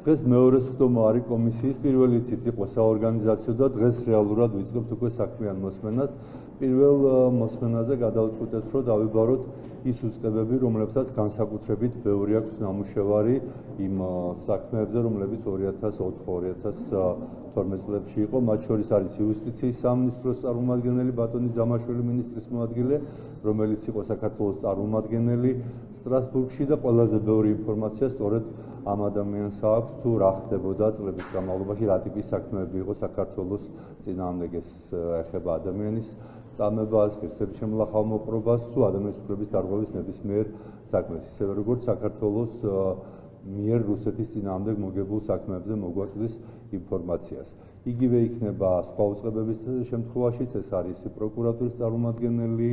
დღეს მეორე სხდომა არის კომისიის პირველი ცით იყო საორგანიზაციო და დღეს რეალურად ვიწყებთ უკვე საქმიან მოსმენას. პირველ მოსმენაზე გადავწყვიტეთ, რომ დავიბაროთ ის უწყებები, რომლებსაც განსაკუთრებით ბევრი აქვს ნამუშევარი იმ საქმეებზე, რომლებიც 2004-2012 წლებში იყო. მათ შორის არის იუსტიციის სამინისტროს წარმომადგენელი ბატონი ძამაშვილი მინისტრის მოადგილე, რომელიც იყო საქართველოს წარმომადგენელი სტრასბურგში და ყველაზე ბევრი ინფორმაცია სწორედ ამ ადამიანს აქვს თუ რა ხდებოდა წლების განმავლობაში, რა ტიპის საქმეები იყო საქართველოს წინააღმდეგ ეს ეხება ადამიანის წამებას, ღირსების შემლახავ მოპყრობას თუ ადამიანის უფლების დარღვევის ნებისმიერ საქმეს, ისევე როგორც საქართველოს მიერ რუსეთის წინააღმდეგ მოგებულ საქმეებზე მოგვაწვდის ინფორმაციას. იგივე იქნება სხვა უწყებების შემთხვევაშიც, ეს არის პროკურატურის წარმომადგენელი,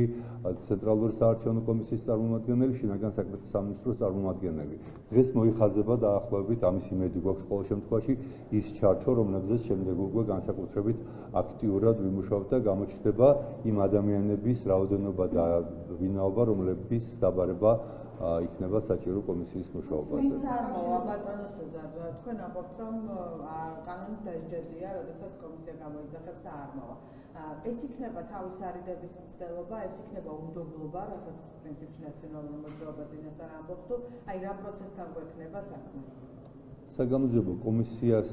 ცენტრალური საარჩევნო კომისიის წარმომადგენელი, შინაგან საქმეთა სამინისტროს წარმომადგენელი. დღეს მოიხაზება დაახლოებით ამის იმედი გვაქვს ყოველ შემთხვევაში ის ჩარჩო, რომლებზეც შემდეგ უკვე განსაკუთრებით აქტიურად ვიმუშავებთ და გამოჩნდება იმ ადამიანების რაოდენობა და ვინაობა, რომლებიც დაბარება იქნება საჭირო კომისიის მუშაობაზე. ვინც არ მოვა ბატონო სეზარ, თქვენ ამბობთ, რომ კანონით დასჯელია, როდესაც კომისია გამოიძახებს და არ მოვა. ეს იქნება თავის არიდების მცდელობა, ეს იქნება უნდობლობა, რასაც პრინციპში ნაციონალური მოძრაობა წინასწარ ამბობს, თუ აი რა პროცესთან გვექნება საქმე. საგამოძიებო კომისიას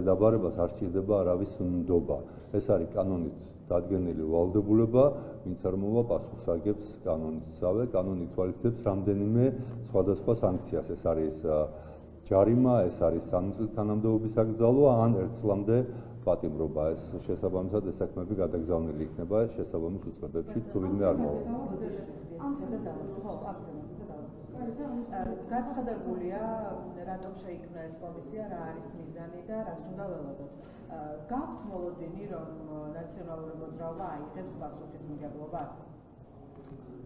დაბარებას არ სჭირდება არავის ნდობა. ეს არის კანონით დადგენილი ვალდებულება, ვინც არ მოვა პასუხს აგებს კანონისავე, კანონი ითვალისწინებს რამდენიმე სხვადასხვა სანქციას. ეს არის ჯარიმა, ეს არის 3 წლის თანამდებობის აკრძალვა, ან 1 წლამდე პატიმრობა. ეს შესაბამისად ეს საქმეები გადაგზავნილი იქნება შესაბამის უწყებებში, თუ ვინმე არ მოვა. გაცხადებულია, რატომ შეიქმნა ეს კომისია, რა არის მიზანი და რას უნდა ველოდოთ. გაქვთ მოლოდინი, რომ ნაციონალური მოძრაობა აიღებს პასუხისმგებლობას?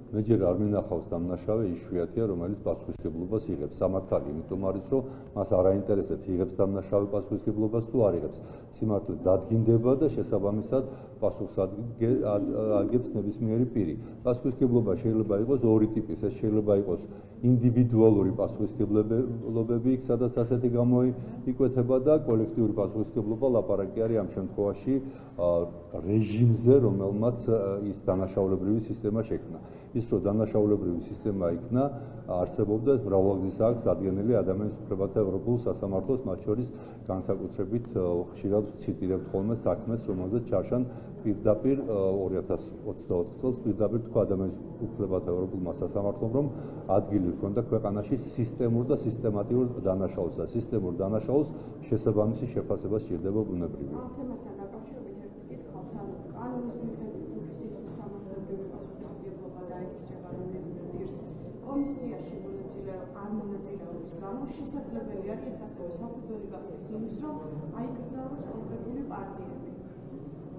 მე ჯერ არ მინახავს დამნაშავე იშვიათია, რომელიც პასუხისმგებლობას იღებს. სამართალი იმიტომ არის, რომ მას არ აინტერესებს იღებს დამნაშავე პასუხისმგებლობას თუ არ იღებს. სიმართლე დადგინდება და შესაბამისად პასუხს აგებს ნებისმიერი პირი. პასუხისმგებლობა შეიძლება იყოს ორი ტიპის, ეს შეიძლება იყოს ინდივიდუალური პასუხისმგებლობები, სადაც ასეთი გამოიკვეთება და კოლექტიური პასუხისმგებლობა ლაპარაკი არის ამ შემთხვევაში რეჟიმზე, რომელმაც ის დანაშაულებრივი სისტემა შექმნა. ის რომ დანაშაულებრივი სისტემა იქნა, არსებობდა ეს მრავალგზის აქტს ადგენილი ადამიანის უფლებათა ევროპულ სასამართლოს, მათ შორის განსაკუთრებით ხშირად ციტირებთ ხოლმე საქმეს, რომელზეც ჩარშან პირდაპირ 2024 წელს პირდაპირ თქვა ადამიანის უფლებათა ევროპულმა სასამართლომ, რომ ადგილი ჰქონდა ქვეყანაში სისტემურ და სისტემატიურ დანაშაულს და სისტემურ დანაშაულს შესაბამისი შეფასება სჭირდება ბუნებრივია. კომისიაში არ მონაწილეობის გამო შესაძლებელი არის ეს ასევე საფუძველი გახდეს იმის, რომ აიკრძალოს კონკრეტული პარტიები.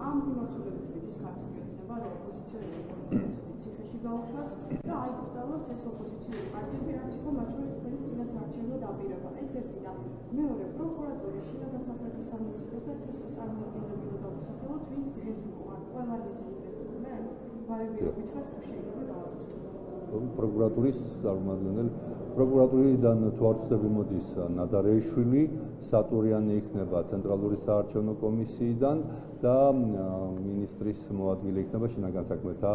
ამ მიმართულებით ის ქართული ოცნება, რომ ოპოზიციური პოლიტიკები ციხეში გაუშვას და აიკრძალოს ეს ოპოზიციური პარტიები, რაც იყო მათ შორის თქვენი წინასაარჩევნო დაპირება. ეს ერთი და მეორე პროკურატურის, შინაგან საქმეთა სამინისტროს და ცესკოს წარმომადგენლები უნდა დავუსახელოთ, ვინც დღეს მოვა. ყველა ისინი დღეს მე ვარები ვკითხავ, თუ შეიძლება გავაკეთოთ. პროკურატურის წარმომადგენელი პროკურატურიდან თუ არ ვცდები მოდის ნადარეიშვილი, სატურიანი იქნება ცენტრალური საარჩევნო კომისიიდან და ministris მოადგილე იქნება შინაგან საქმეთა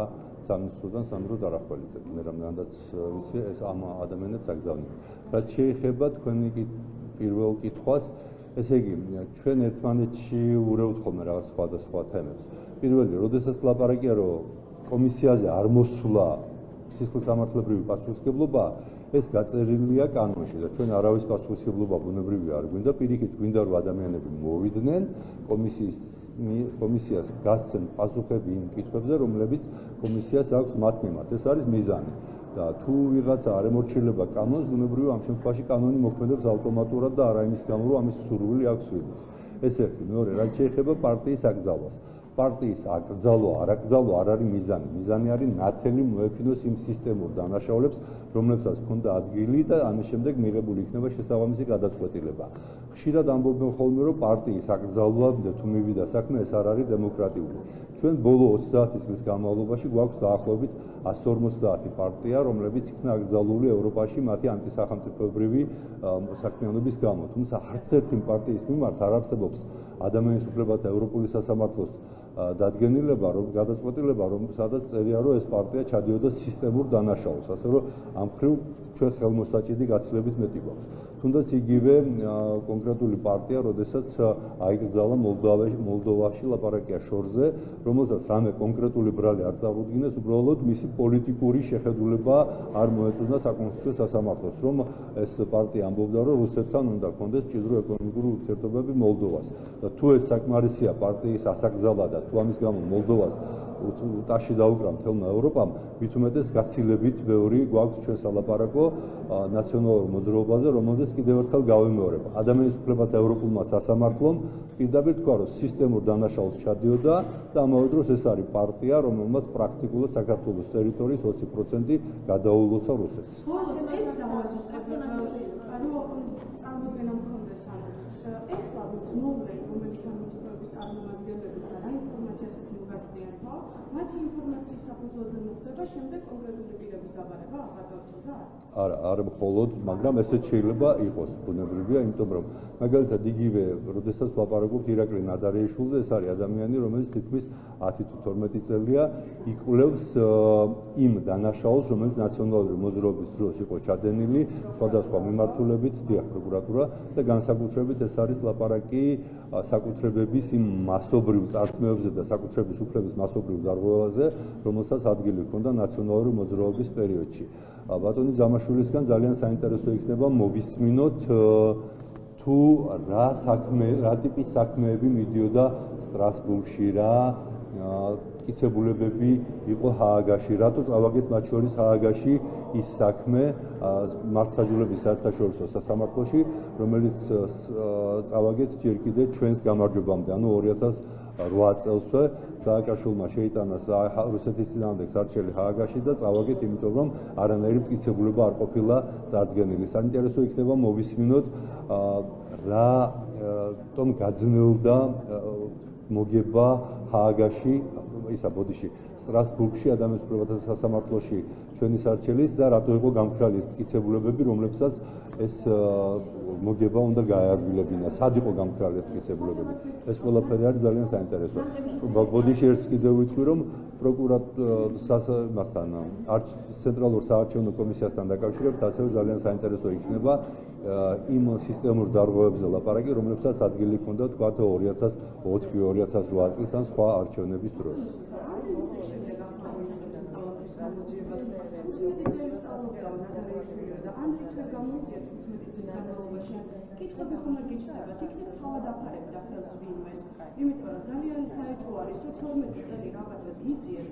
სამინისტროდან სანდრო დარახველიძე. მე რამდენადაც ვიცი, ეს ამ ადამიანებს აგზავნით. რაც შეეხება თქვენი პირველ კითხვას, ესე იგი, ჩვენ ერთმანეთში ურევთ ხოლმე რაღაც სხვადასხვა თემებს. პირველი, როდესაც ლაპარაკია, რომ კომისიაზე არ მოსვლა სისხლისამართლებრივი პასუხისმგებლობა, ეს გაწერილია კანონში და ჩვენ არავის პასუხისმგებლობა ბუნებრივია არ გვინდა, პირიქით გვინდა რომ ადამიანები მოვიდნენ კომისიას გასცენ პასუხები იმ კითხვებზე, რომლებიც კომისიას აქვს მათ მიმართ. ეს არის მიზანი. და თუ ვიღაცა არ ემორჩილება კანონს, ბუნებრივია ამ შემთხვევაში კანონი მოქმედებს ავტომატურად და არა იმის გამო, რომ ამის სურვილი აქვს ვინმეს. ეს ერთი, მეორე, რაც შეეხება პარტიის აკრძალვას. პარტიის აკრძალვა, არ აკრძალვა არ არის მიზანი. მიზანი არის ნათელი მოეფინოს იმ სისტემურ დანაშაულებს, რომლებსაც ჰქონდა ადგილი და ამის შემდეგ მიღებული იქნება შესაბამისი გადაწყვეტილება. ხშირად ამბობენ ხოლმე, რომ პარტიის აკრძალვა თუ მივიდა საქმე, ეს არ არის დემოკრატიული. ჩვენ ბოლო 30 წლის განმავლობაში გვაქვს დაახლოებით 150 პარტია, რომლებიც იქნა აკრძალული ევროპაში მათი ანტისახელმწიფოებრივი საქმიანობის გამო. თუმცა არც ერთი პარტიის მიმართ არ არსებობს ადამიანის უფლებათა ევროპული სასამართლოს დადგენილება, რომ გადაწყვეტილება, რომ სადაც წერია, რომ ეს პარტია ჩადიოდა სისტემურ დანაშაულს, ასე რომ ამ მხრივ ჩვენ ხელმოსაჭიდი გაცილებით მეტი გვაქვს. თუნდაც იგივე კონკრეტული პარტია, როდესაც აიკრძალა მოლდოვაში ლაპარაკია შორზე, რომელსაც რამე კონკრეტული ბრალი არ წარუდგინეს, უბრალოდ მისი პოლიტიკური შეხედულება არ მოეწონა საკონსტიტუციო სასამართლოს, რომ ეს პარტია ამბობდა, რომ რუსეთთან უნდა ჰქონდეს მჭიდრო ეკონომიკური ურთიერთობები მოლდოვას. და თუ ეს საკმარისია პარტიის ასაკრძალა და თუ ამის გამო მოლდოვას უტაში დაუკრა მთელმა ევროპამ, მით უმეტეს გაცილებით ბევრი გვაქვს ჩვენ სალაპარაკო ნაციონალურ მოძრაობაზე, რომელზეც კიდევ ერთხელ გავიმეორებ. ადამიანის უფლებათა ევროპულმა სასამართლომ პირდაპირ თქვა, რომ სისტემურ დანაშაულს ჩადიოდა და ამავე დროს ეს არის პარტია, რომელმაც პრაქტიკულად საქართველოს ტერიტორიის 20% გადაულოცა რუსეთს. ეხლა ვიცნობენ, რომელიც სამართლებრივი წარმომადგენლები და რა ინფორმაციასაც მოგაწვდიან ხო? მათი ინფორმაციის საფუძველზე მოხდება შემდეგ კონკრეტული პირების გაბარება ახალგაზრდაზე? არა მხოლოდ, მაგრამ ესეც შეიძლება იყოს ბუნებრივია, იმიტომ რომ მაგალითად იგივე, როდესაც ვლაპარაკობთ ირაკლი ნადარიაშვილზე, ეს არის ადამიანი, რომელიც თითქმის 10 თუ 12 წელია იკვლევს იმ დანაშაულს, რომელიც ნაციონალური მოძრაობის დროს იყო ჩადენილი სხვადასხვა მიმართულებით, დიახ, პროკურატურა და განსაკუთრებით ეს არის ლაპარაკი საკუთრებების იმ მასობრივ წართმევებზე და საკუთრების უფლების მასობრივ დარღვევაზე, რომელსაც ადგილი ჰქონდა ნაციონალური მოძრაობის პერიოდში. ბატონი ჯამაშვილისგან ძალიან საინტერესო იქნება მოვისმინოთ თუ რა ტიპის საქმეები მიდიოდა სტრასბურგში, რა მტკიცებულებები იყო ჰააგაში, რატო წავაგეთ მათ შორის ჰააგაში ის საქმე მართლმსაჯულების საერთაშორისო სასამართლოში, რომელიც წავაგეთ ჯერ კიდე ჩვენს გამარჯვებამდე, ანუ 2008 წელსვე სააკაშვილმა შეიტანა რუსეთის წინააღმდეგ სარჩელი ჰააგაში და წავაგეთ, იმიტომ რომ არანაირი მტკიცებულება არ ყოფილა წარდგენილი. საინტერესო იქნება მოვისმინოთ რატომ გაძნელდა მოგება ჰააგაში, ბოდიში, სტრასბურგში ადამიანის უფლებათა სასამართლოში ჩვენი სარჩელის და რატო იყო გამქრალი მტკიცებულებები, რომლებსაც ეს მოგება უნდა გააადგილებინა, სად იყო გამქრალი მტკიცებულებები. ეს ყველაფერი არის ძალიან საინტერესო. ბოდიში ერთს კიდევ ვიტყვი, რომ პროკურატურასთან ცენტრალურ საარჩევნო კომისიასთან დაკავშირებით ასევე ძალიან საინტერესო იქნება იმ სისტემურ დარღვევებზე ლაპარაკი, რომლებსაც ადგილი ჰქონდა თქვა 2004-2008 წლის ან სხვა არჩევნების დროს. კითხები ხომ არ გიჩნდებათ, იქნებ თავად აფარებდა ხელს ვინმეს, იმიტომ რომ ძალიან საეჭვო არის, თუ 12 წელი რაღაცას იწიეთ,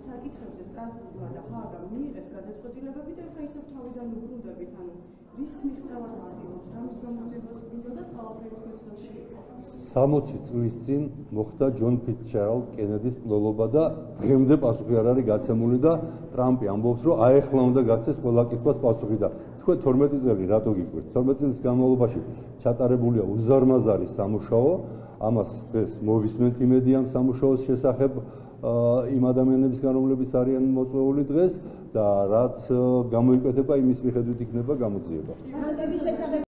საკითხებზე სტრასბურგმა და ჰააგამ მიიღეს გადაწყვეტილებები და ეხლა ისევ თავიდან უბრუნდებით, ანუ რის მიღწევას ცდილობთ, რამის გამოძიებას გინდოდა ყველაფერი თქვენს ხელში იყო. 60 წლის წინ მოხდა ჯონ ფიცჯერალდ კენედის მკვლელობა და დღემდე პასუხი არ არის გაცემული და ტრამპი ამბობს, რომ აეხლა უნდა გაცეს ყველა კითხვას პასუხი და თქვენ 12 წელი რატო გიკვირთ? 12 წლის განმავლობაში ჩატარებულია უზარმაზარი სამუშაო, ამას დღეს მოვისმენთ იმედი ამ სამუშაოს შესახებ იმ ადამიანებისგან, რომლებიც არიან მოწვეული დღეს და რაც გამოიკვეთება, იმის მიხედვით იქნება გამოძიება.